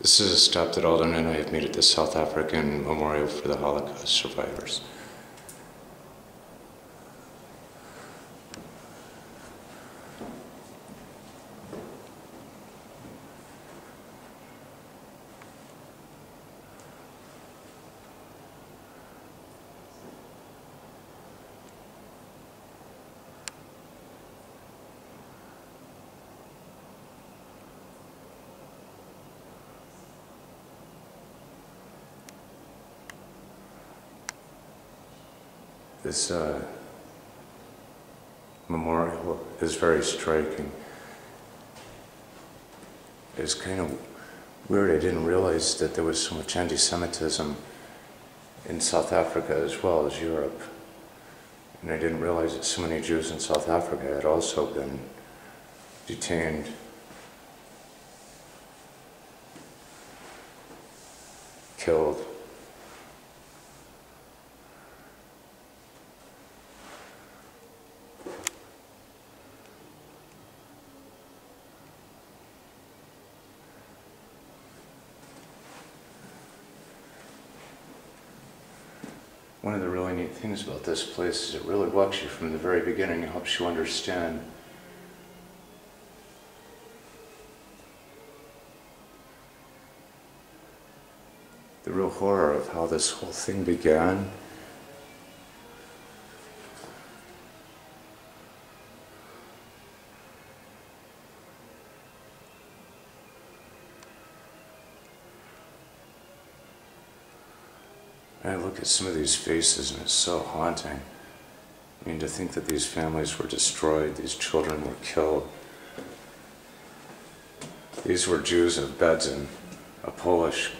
This is a stop that Alden and I have made at the South African Memorial for the Holocaust Survivors. This memorial is very striking. It's kind of weird. I didn't realize that there was so much anti-Semitism in South Africa as well as Europe. And I didn't realize that so many Jews in South Africa had also been detained. Killed. One of the really neat things about this place is it really walks you from the very beginning. It helps you understand the real horror of how this whole thing began. And I look at some of these faces and it's so haunting. I mean, to think that these families were destroyed, these children were killed. These were Jews of Bedzin, a Polish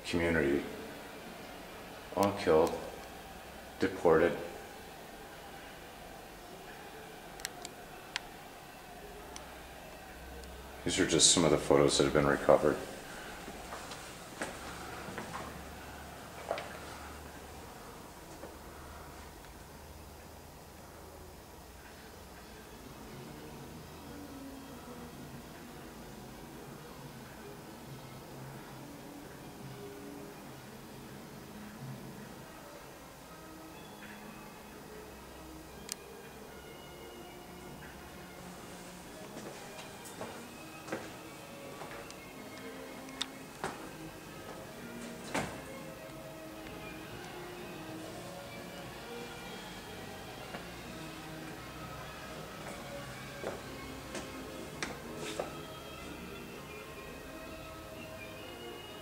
community, all killed, deported. These are just some of the photos that have been recovered.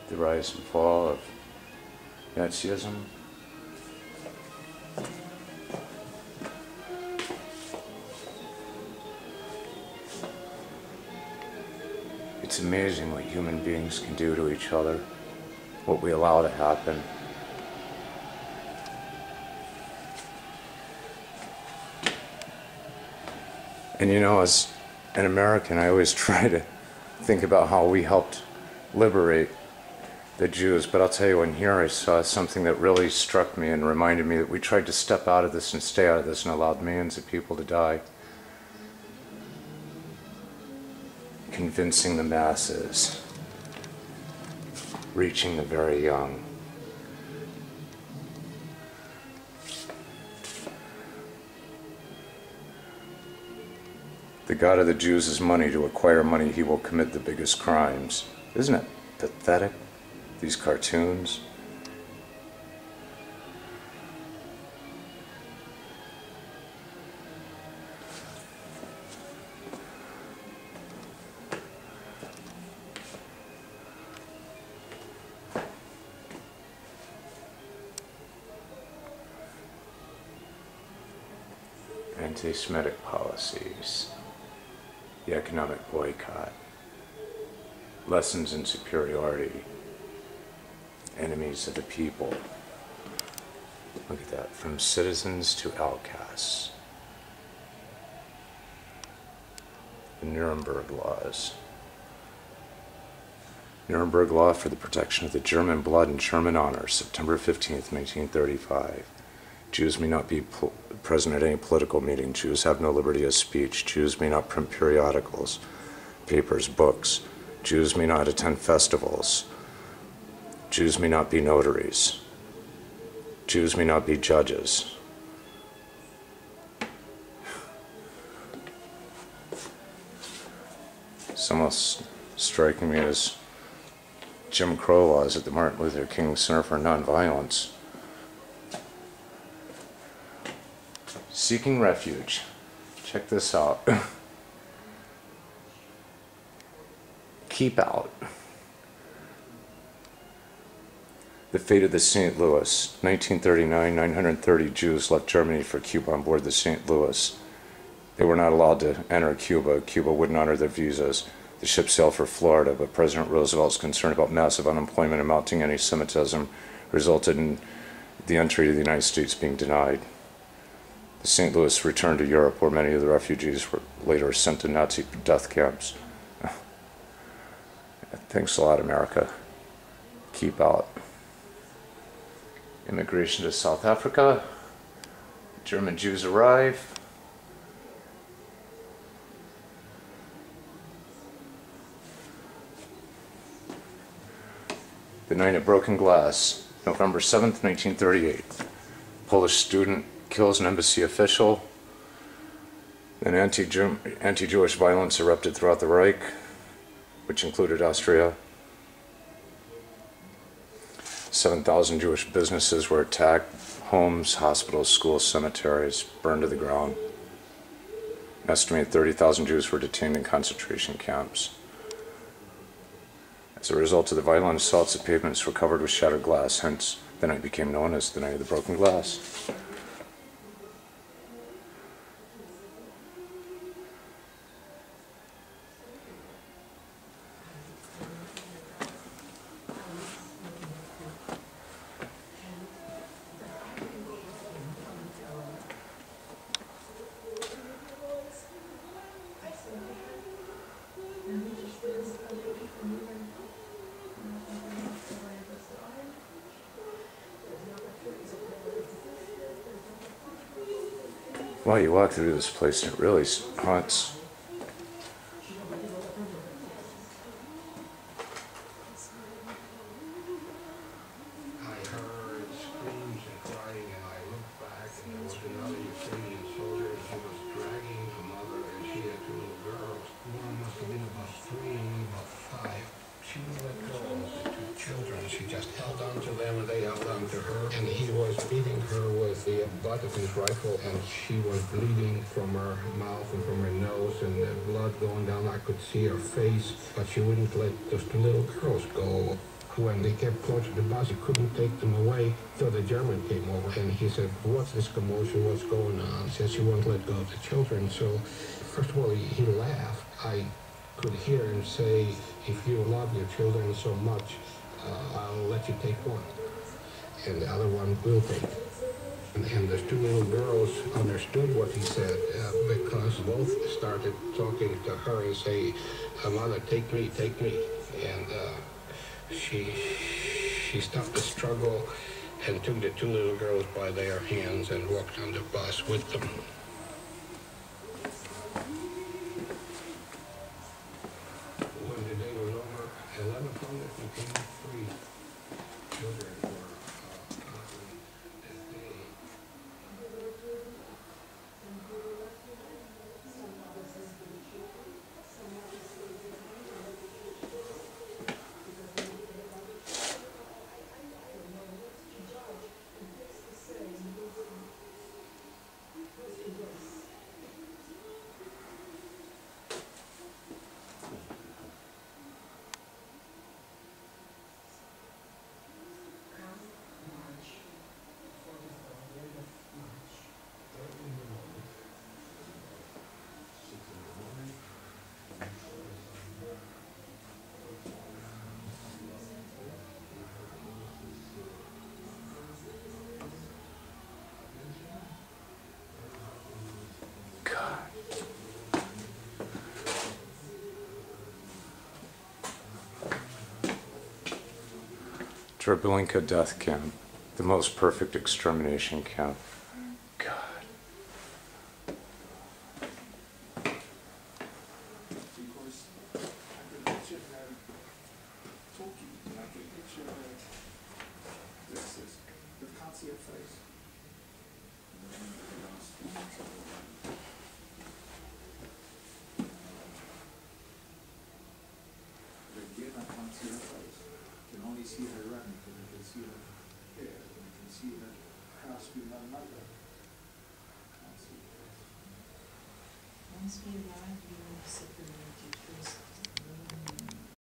The rise and fall of Nazism. It's amazing what human beings can do to each other, what we allow to happen. And you know, as an American, I always try to think about how we helped liberate the Jews, but I'll tell you, in here I saw something that really struck me and reminded me that we tried to step out of this and stay out of this and allowed millions of people to die. Convincing the masses, reaching the very young. The God of the Jews is money. To acquire money, he will commit the biggest crimes. Isn't it pathetic? These cartoons. Anti-Semitic policies, the economic boycott, lessons in superiority, enemies of the people. Look at that, from citizens to outcasts. The Nuremberg laws. Nuremberg law for the protection of the German blood and German honor, September 15th, 1935. Jews may not be present at any political meeting. Jews have no liberty of speech. Jews may not print periodicals, papers, books. Jews may not attend festivals. Jews may not be notaries. Jews may not be judges. Some else striking me as Jim Crow laws at the Martin Luther King Center for Nonviolence. Seeking refuge. Check this out. Keep out. The fate of the St. Louis. 1939, 930 Jews left Germany for Cuba on board the St. Louis. They were not allowed to enter Cuba. Cuba wouldn't honor their visas. The ship sailed for Florida, but President Roosevelt's concern about massive unemployment and mounting anti-Semitism resulted in the entry to the United States being denied. The St. Louis returned to Europe, where many of the refugees were later sent to Nazi death camps. Thanks a lot, America. Keep out. Immigration to South Africa. German Jews arrive. The Night of Broken Glass, November 7th, 1938. Polish student kills an embassy official. Then anti-Jewish violence erupted throughout the Reich, which included Austria. 7,000 Jewish businesses were attacked. Homes, hospitals, schools, cemeteries burned to the ground. An estimated 30,000 Jews were detained in concentration camps. As a result of the violent assaults, the pavements were covered with shattered glass, hence the night became known as the Night of the Broken Glass. Wow, you walk through this place and it really haunts. I heard screams and crying, and I looked back, and there was another Ukrainian soldier, and he was dragging a mother, and she had two little girls. One must have been about 3, about 5. She wouldn't let go of the two children. She just held on to them, and they held on to her. And he was beating her with the butt of his rifle, and she was bleeding from her mouth and from her nose, and the blood going down. I could see her face, but she wouldn't let those two little girls go. When they kept approaching the bus, he couldn't take them away. So the German came over, and he said, "What's this commotion? What's going on?" He said, "She won't let go of the children." So first of all, he laughed. I could hear him say, "If you love your children so much, I'll let you take one, and the other one will take." And the two little girls understood what he said because both started talking to her and say, "Mother, take me, take me." And she stopped the struggle and took the two little girls by their hands and walked on the bus with them. When the day was over, 1,153 children were on this day. Treblinka death camp, the most perfect extermination camp. God. talking, and I can picture her. This is, but can't see her face. But again, I can't see her face. I can only see her running, because I can see her hair, and I can see her grasping my mother. Can't see her face. Once we arrive, we will separate it first.